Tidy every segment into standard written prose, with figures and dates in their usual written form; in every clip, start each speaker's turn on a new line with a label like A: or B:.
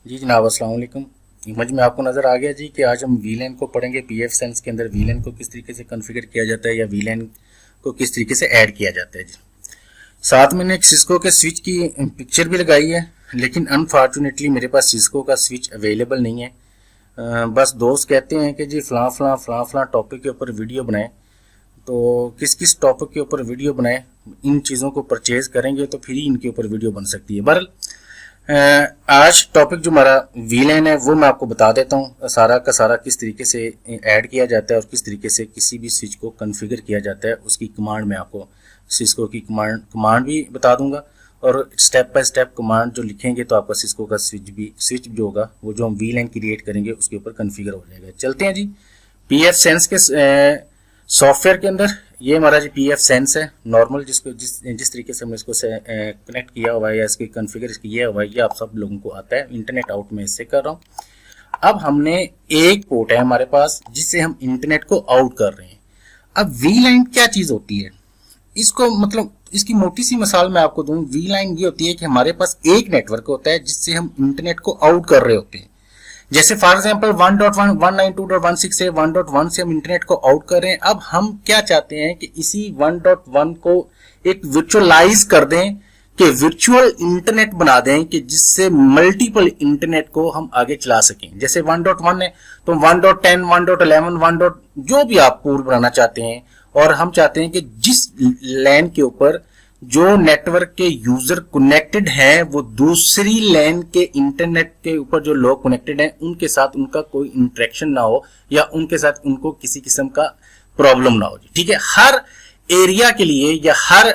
A: जी जनाब अस्सलाम वालेकुम। इमेज में आपको नज़र आ गया जी कि आज हम वीलैन को पढ़ेंगे। पीएफ सेंस के अंदर वीलैन को किस तरीके से कॉन्फ़िगर किया जाता है या वीलैन को किस तरीके से ऐड किया जाता है जी। साथ मैंने एक सिस्को के स्विच की पिक्चर भी लगाई है, लेकिन अनफॉर्चुनेटली मेरे पास सिस्को का स्विच अवेलेबल नहीं है। बस दोस्त कहते हैं कि जी फलां टॉपिक के ऊपर वीडियो बनाएं, तो किस किस टॉपिक के ऊपर वीडियो बनाएं, इन चीज़ों को परचेज करेंगे तो फिर ही इनके ऊपर वीडियो बन सकती है। बहरहाल आज टॉपिक जो हमारा वीलैन है वो मैं आपको बता देता हूँ सारा का सारा किस तरीके से ऐड किया जाता है और किस तरीके से किसी भी स्विच को कॉन्फ़िगर किया जाता है। उसकी कमांड मैं आपको सिस्को की कमांड भी बता दूंगा और स्टेप बाय स्टेप कमांड जो लिखेंगे तो आपका सिस्को का स्विच जो होगा वो जो हम वीलैन क्रिएट करेंगे उसके ऊपर कॉन्फ़िगर हो जाएगा। चलते हैं जी पीएफ सेंस के सॉफ्टवेयर के अंदर। ये हमारा जी पीएफ सेंस है नॉर्मल, जिसको जिस तरीके से हमने इसको कनेक्ट किया हुआ है या इसके कॉन्फ़िगर किया हुआ है ये आप सब लोगों को आता है। इंटरनेट आउट में इससे कर रहा हूँ। अब हमने एक पोर्ट है हमारे पास जिससे हम इंटरनेट को आउट कर रहे हैं। अब वीलैन क्या चीज़ होती है, इसको मतलब इसकी मोटी सी मिसाल मैं आपको दूं। वीलैन ये होती है कि हमारे पास एक नेटवर्क होता है जिससे हम इंटरनेट को आउट कर रहे होते हैं। जैसे फॉर एग्जांपल 1.192.16 से 1.1 से हम इंटरनेट को आउट कर रहे हैं। अब हम क्या चाहते हैं कि इसी 1.1 को एक वर्चुअलाइज कर दें, कि वर्चुअल इंटरनेट बना दें कि जिससे मल्टीपल इंटरनेट को हम आगे चला सकें। जैसे 1.1 है तो 1.10, 1.11, 1. जो भी आप पूर्व बनाना चाहते हैं, और हम चाहते हैं कि जिस लैन के ऊपर जो नेटवर्क के यूजर कनेक्टेड हैं वो दूसरी लैन के इंटरनेट के ऊपर जो लोग कनेक्टेड हैं उनके साथ उनका कोई इंटरेक्शन ना हो या उनके साथ उनको किसी किस्म का प्रॉब्लम ना हो। ठीक है, हर एरिया के लिए या हर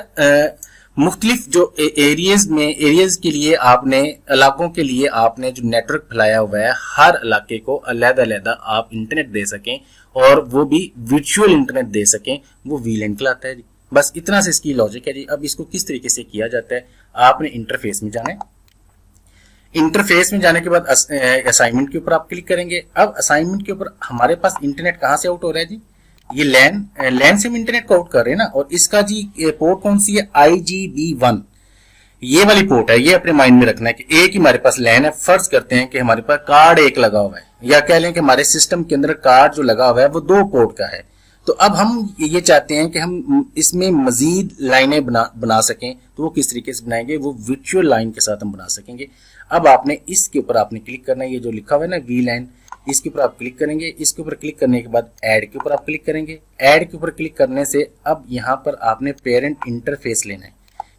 A: मुख्तलिफ जो एरियाज के लिए आपने इलाकों के लिए आपने जो नेटवर्क फैलाया हुआ है, हर इलाके को अलग-अलग आप इंटरनेट दे सकें और वो भी वर्चुअल इंटरनेट दे सकें, वो वीलैन कहलाता है जी। बस इतना से इसकी लॉजिक है जी। अब इसको किस तरीके से किया जाता है, आपने इंटरफेस में जाना है। इंटरफेस में जाने के बाद असाइनमेंट के ऊपर आप क्लिक करेंगे। अब असाइनमेंट के ऊपर हमारे पास इंटरनेट कहां से आउट हो रहा है जी, ये लैन से हम इंटरनेट को आउट कर रहे हैं ना। और इसका जी पोर्ट कौन सी है, IGB1, ये वाली पोर्ट है। ये अपने माइंड में रखना है कि एक ही हमारे पास लैन है। फर्ज करते हैं कि हमारे पास कार्ड एक लगा हुआ है, या कह लें कि हमारे सिस्टम के अंदर कार्ड जो लगा हुआ है वो 2 पोर्ट का है। तो अब हम ये चाहते हैं कि हम इसमें मजीद लाइनें बना सकें, तो वो किस तरीके से बनाएंगे, वो वर्चुअल लाइन के साथ हम बना सकेंगे। अब आपने इसके ऊपर आपने क्लिक करना है, ये जो लिखा हुआ है ना वीलैन, इसके ऊपर आप क्लिक करेंगे। इसके ऊपर क्लिक करने के बाद ऐड के ऊपर आप क्लिक करेंगे। ऐड के ऊपर क्लिक करने से अब यहाँ पर आपने पेरेंट इंटरफेस लेना है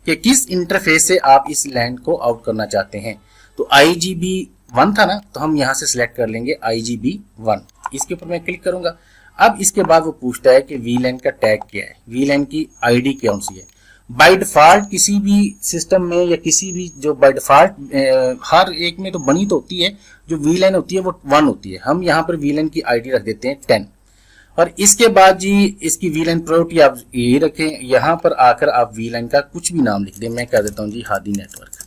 A: कि किस इंटरफेस से आप इस लैन को आउट करना चाहते हैं। तो IGB1 था ना, तो हम यहाँ से सिलेक्ट कर लेंगे IGB1। इसके ऊपर मैं क्लिक करूंगा। अब इसके बाद वो पूछता है कि वीलैन का टैग क्या है, वीलैन की आईडी कौन सी है। बाय डिफॉल्ट किसी भी सिस्टम में या किसी भी जो बाय डिफॉल्ट हर एक में तो बनी तो होती है, जो वीलैन होती है वो 1 होती है। हम यहाँ पर वीलैन की आईडी रख देते हैं 10। और इसके बाद जी इसकी वीलैन प्रायोरिटी आप ये रखें, यहाँ पर आकर आप वीलैन का कुछ भी नाम लिख दें। मैं कह देता हूँ जी हादी नेटवर्क।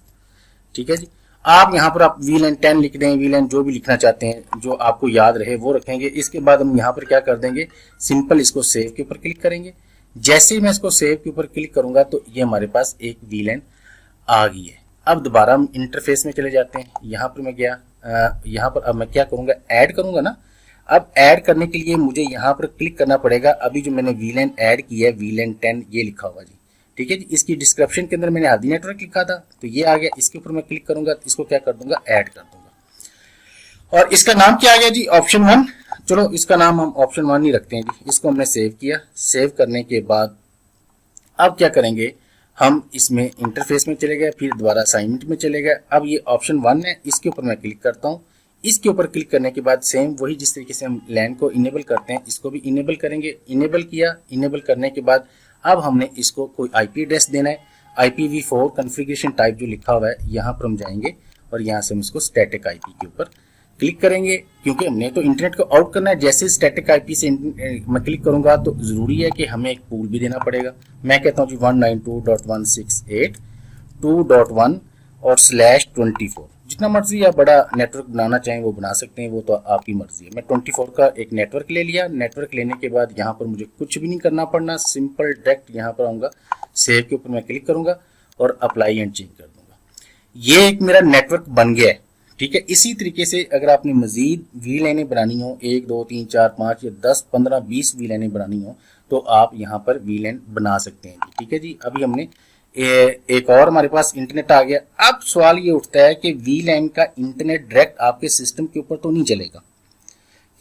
A: ठीक है जी, आप यहाँ पर आप वीलैन 10 लिख दें, वीलैन जो भी लिखना चाहते हैं जो आपको याद रहे वो रखेंगे। इसके बाद हम यहाँ पर क्या कर देंगे, सिंपल इसको सेव के ऊपर क्लिक करेंगे। जैसे ही मैं इसको सेव के ऊपर क्लिक करूंगा तो ये हमारे पास एक वीलैन आ गई है। अब दोबारा हम इंटरफेस में चले जाते हैं। यहाँ पर मैं गया, यहाँ पर अब मैं क्या करूंगा, ऐड करूंगा ना। अब ऐड करने के लिए मुझे यहाँ पर क्लिक करना पड़ेगा। अभी जो मैंने वीलैन ऐड किया है वीलैन 10 ये लिखा हुआ जी। ठीक है जी, इसकी डिस्क्रिप्शन के अंदर मैंने हादी नेटवर्क लिखा था तो ये आ गया। इसके ऊपर मैं क्लिक करूंगा, इसको क्या कर दूंगा, ऐड कर दूंगा। और इसका नाम क्या आ गया जी, ऑप्शन 1। चलो इसका नाम हम ऑप्शन 1 ही रखते हैं जी। इसको हमने सेव किया। सेव करने के बाद अब क्या करेंगे, हम इसमें इंटरफेस में चले गए, फिर दोबारा असाइनमेंट में चले गए। अब ये ऑप्शन 1 है, इसके ऊपर मैं क्लिक करता हूँ। इसके ऊपर क्लिक करने के बाद सेम वही जिस तरीके से हम लैन को इनेबल करते हैं इसको भी इनेबल करेंगे। इनेबल किया, इनेबल करने के बाद अब हमने इसको कोई IP एड्रेस देना है। IPv4 कॉन्फ़िगरेशन टाइप जो लिखा हुआ है यहाँ पर हम जाएंगे और यहाँ से हम इसको स्टैटिक IP के ऊपर क्लिक करेंगे, क्योंकि हमने तो इंटरनेट को आउट करना है। जैसे स्टैटिक IP से मैं क्लिक करूंगा तो जरूरी है कि हमें एक पूल भी देना पड़ेगा। मैं कहता हूँ जी 192.168.2.1 और /24। जितना मर्जी आप बड़ा नेटवर्क बनाना चाहें वो बना सकते हैं, वो तो आपकी मर्जी है। मैं 24 का एक नेटवर्क ले लिया। नेटवर्क लेने के बाद यहाँ पर मुझे कुछ भी नहीं करना पड़ना, सिंपल डायरेक्ट यहाँ पर आऊँगा, सेव के ऊपर मैं क्लिक करूँगा और अप्लाई एंड चेंज कर दूंगा। ये एक मेरा नेटवर्क बन गया है। ठीक है। इसी तरीके से अगर आपने मजीद वीलैनें बनानी हो 1 2 3 4 5 या 10 15 20 वीलैनें बनानी हो तो आप यहाँ पर वीलैन बना सकते हैं जी। ठीक है जी। अभी हमने एक और हमारे पास इंटरनेट आ गया। अब सवाल ये उठता है कि वीलैन का इंटरनेट डायरेक्ट आपके सिस्टम के ऊपर तो नहीं चलेगा।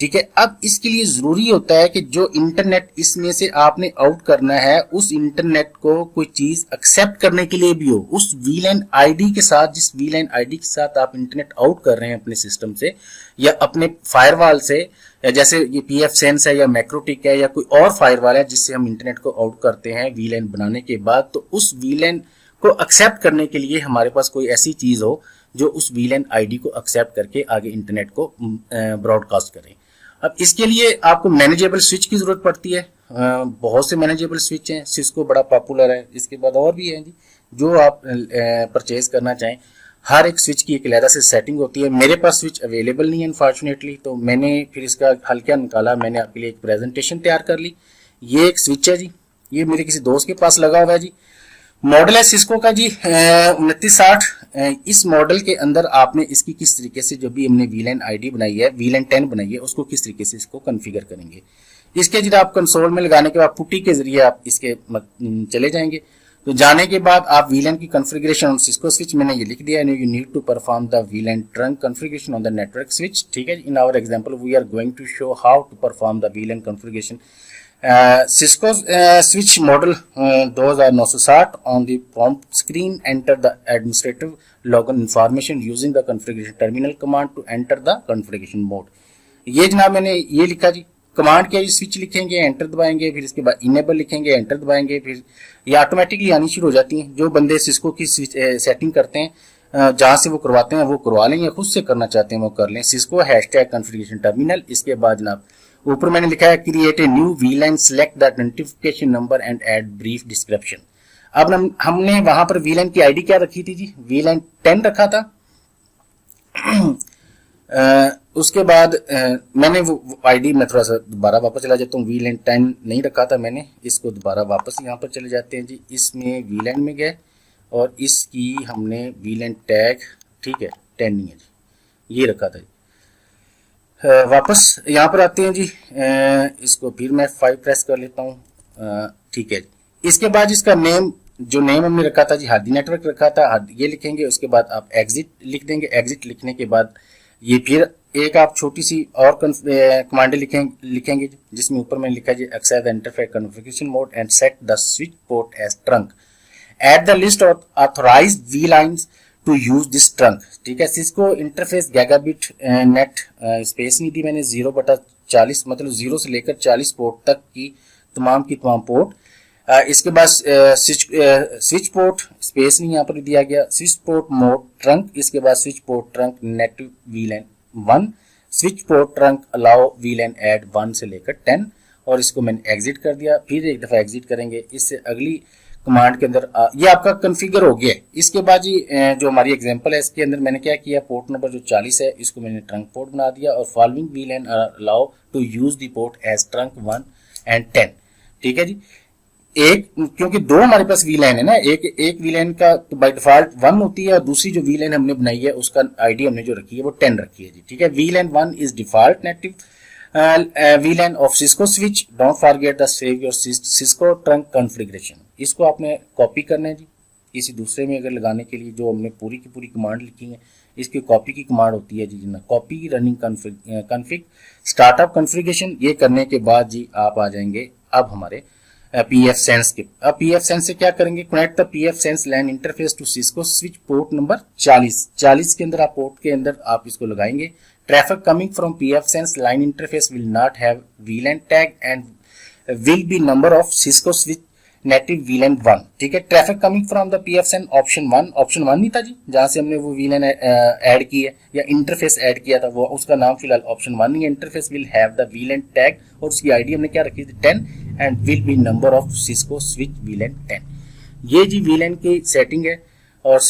A: ठीक है। अब इसके लिए जरूरी होता है कि जो इंटरनेट इसमें से आपने आउट करना है उस इंटरनेट को कोई चीज एक्सेप्ट करने के लिए भी हो, उस वीलैन आईडी के साथ, जिस वीलैन आईडी के साथ आप इंटरनेट आउट कर रहे हैं अपने सिस्टम से या अपने फायरवॉल से, या जैसे ये पीएफ सेंस है या मैक्रोटिक है या कोई और फायरवॉल है जिससे हम इंटरनेट को आउट करते हैं वीलैन बनाने के बाद, तो उस वीलैन को एक्सेप्ट करने के लिए हमारे पास कोई ऐसी चीज हो जो उस वीलैन आईडी को एक्सेप्ट करके आगे इंटरनेट को ब्रॉडकास्ट करे। अब इसके लिए आपको मैनेजेबल स्विच की जरूरत पड़ती है। बहुत से मैनेजेबल स्विच हैं, सिस्को बड़ा पॉपुलर है, इसके बाद और भी हैं जी जो आप परचेज करना चाहें। हर एक स्विच की एक अलग से सेटिंग होती है। मेरे पास स्विच अवेलेबल नहीं है अनफॉर्चुनेटली, तो मैंने फिर इसका हल क्या निकाला, मैंने आपके लिए एक प्रेजेंटेशन तैयार कर ली। ये एक स्विच है जी, ये मेरे किसी दोस्त के पास लगा हुआ है जी। मॉडल है सिस्को का जी 2960। इस मॉडल के अंदर आपने इसकी किस तरीके से, जो भी हमने वीलैन आईडी बनाई है, वीलैन 10 बनाई है, उसको किस तरीके से इसको कॉन्फ़िगर करेंगे। इसके जी आप कंसोल में लगाने के बाद पुट्टी के जरिए आप इसके चले जाएंगे। तो जाने के बाद आप वीलैन की कॉन्फ़िगरेशन ऑन सिस्को स्विच, मैंने ये लिख दिया, you need to perform the VLAN trunk configuration on the network switch. ठीक है। In our example we are going to show how to perform the VLAN configuration Cisco switch model 2960 on the prompt screen. Enter the administrative login information using the configuration terminal command to enter the configuration mode. ये जनाब मैंने ये लिखा जी। Command क्या है, switch लिखेंगे, enter दबाएंगे, फिर इसके बाद इनेबल लिखेंगे, एंटर दबाएंगे, फिर ये ऑटोमेटिकली आनी शुरू हो जाती हैं। जो बंदे सिस्को की सेटिंग करते हैं जहां से वो करवाते हैं वो करवा लें, या खुद से करना चाहते हैं वो कर लें। Cisco #configuration terminal. इसके बाद जनाब ऊपर मैंने लिखा है create a new वीलैन, select the identification number and add brief description. अब हमने वहां पर वीलैन की आईडी क्या रखी थी जी, वीलैन 10 रखा था। उसके बाद मैंने वो आईडी में थोड़ा सा दोबारा वापस चला जाता हूँ। वीलैन 10 नहीं रखा था मैंने, इसको दोबारा वापस यहाँ पर चले जाते हैं जी। इसमें वीलैन में गए और इसकी हमने वीलैन टैग, ठीक है, 10 नहीं है जी, ये रखा था। वापस यहाँ पर आते हैं जी। इसको फिर मैं 5 प्रेस कर लेता हूँ। ठीक है। इसके बाद इसका नेम, जो नेम हमने रखा था जी, हादी नेटवर्क रखा था, ये लिखेंगे। उसके बाद आप एग्जिट लिख देंगे। एग्जिट लिखने के बाद ये फिर एक आप छोटी सी और कमांड लिखेंगे जिसमें ऊपर मैंने लिखा जी access the interface configuration mode and set the switch port as trunk, at the list of authorized VLANs to use this trunk. ठीक है। Cisco interface gigabit net space नहीं दी मैंने, 0/40 मतलब 0 से लेकर 40 पोर्ट तक की तमाम पोर्ट। इसके बाद स्विच पोर्ट स्पेस नहीं यहाँ पर दिया गया, स्विच पोर्ट मोड ट्रंक। इसके बाद switch port trunk native वीलैन 1, switch port trunk allow वीलैन add 1 से लेकर 10, और इसको मैंने एग्जिट कर दिया। फिर एक दफा एग्जिट करेंगे। इससे अगली कमांड के अंदर ये आपका कॉन्फ़िगर हो गया। इसके बाद जी जो हमारी एग्जांपल है इसके अंदर मैंने क्या किया, पोर्ट नंबर जो 40 है इसको मैंने ट्रंक पोर्ट बना दिया, और following VLAN allow to use the port as trunk 1 and 10। ठीक है जी। एक, क्योंकि दो हमारे पास वीलैन है ना, एक वीलैन का तो बाय डिफॉल्ट 1 होती है, और दूसरी जो वीलैन हमने बनाई है उसका आईडी हमने जो रखी है वो 10 रखी है जी। ठीक है। वीलैन 1 is default native वीलैन of Cisco switch. Don't forget the save your Cisco trunk configuration. इसको आपने कॉपी करना है जी, इसी दूसरे में अगर लगाने के लिए जो हमने पूरी की पूरी कमांड लिखी है इसकी कॉपी की कमांड होती है जी ना, copy running config startup configuration. ये करने के बाद जी आप आ जाएंगे अब हमारे पीएफ सेंस के। अब पीएफ सेंस से क्या करेंगे, connect the PF sense LAN interface to Cisco switch port number 40 के अंदर आप पोर्ट के अंदर आप इसको लगाएंगे। Traffic coming from PF sense line interface will not have वीलैन tag and will be number of Cisco switch native वीलैन 1। ठीक है। Traffic coming from the PF sense option 1 नहीं था जी, जहां से हमने वो वीलैन ऐड की है या इंटरफेस ऐड किया था, वो उसका नाम फिलहाल ऑप्शन 1 नहीं है। Interface will have the वीलैन tag और उसकी आईडी हमने क्या रखी थी 10 and will be number of Cisco switch वीलैन 10। ये जी वीलैन की सेटिंग है। और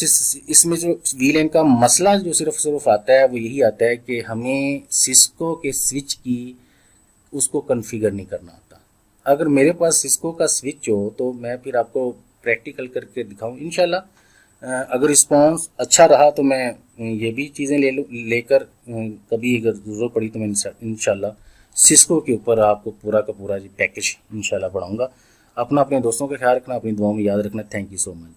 A: इसमें जो वीलैन का मसला जो सिर्फ आता है वो यही आता है कि हमें सिस्को के स्विच की उसको कॉन्फ़िगर नहीं करना आता। अगर मेरे पास सिस्को का स्विच हो तो मैं फिर आपको प्रैक्टिकल करके दिखाऊं इंशाल्लाह। अगर रिस्पॉन्स अच्छा रहा तो मैं ये भी चीज़ें लेकर कभी अगर ज़रूरत पड़ी तो मैं इंशाल्लाह सिस्को के ऊपर आपको पूरा का पूरा पैकेज इंशाल्लाह बढ़ाऊँगा। अपने दोस्तों का ख्याल रखना, अपनी दुआओं में याद रखना। Thank you so much.